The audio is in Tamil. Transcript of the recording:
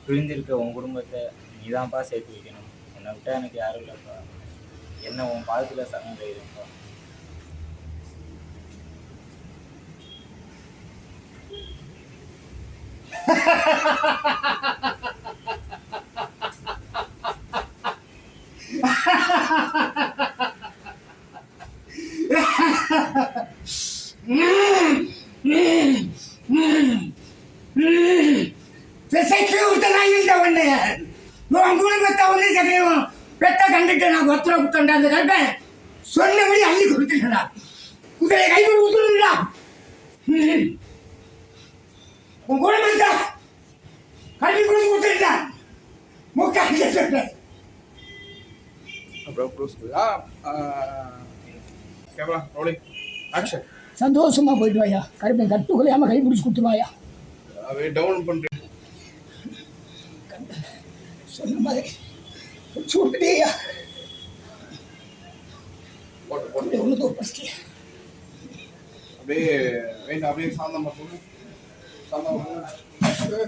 பிரிஞ்சிருக்க உன் குடும்பத்தை நீதான்ப்பா சேர்த்து வைக்கணும். என்னை விட்டா எனக்கு யாரும் இல்லைப்பா. என்ன உன் பாதத்தில் சரணம் செய்யுதுப்பா. பெத்த கண்டுட்டு நான் ஒத்தர விட்டா அந்த கல்பை சொன்னபடி அள்ளி கொடுத்துட்டா உங்களை கைவிட உத்துருடா. உன் குடும்பத்தை கல்வி கொடுத்து கொடுத்துட்டா முக்கால் சொல்றேன். சந்தோஷமா போயிட்டு வாயா. கருப்பை கட்டுக்குள்ளையாம கை பிடிச்சி கொடுத்துருவாயா. டவுன் பண்றேன் சொன்ன மாதிரி சுட்டியா எவ்வளோ ஃபஸ்ட்டு அப்படியே வேண்டாம். அப்படியே சாந்தமா சொல்லு. சாந்தமா சொல்லு.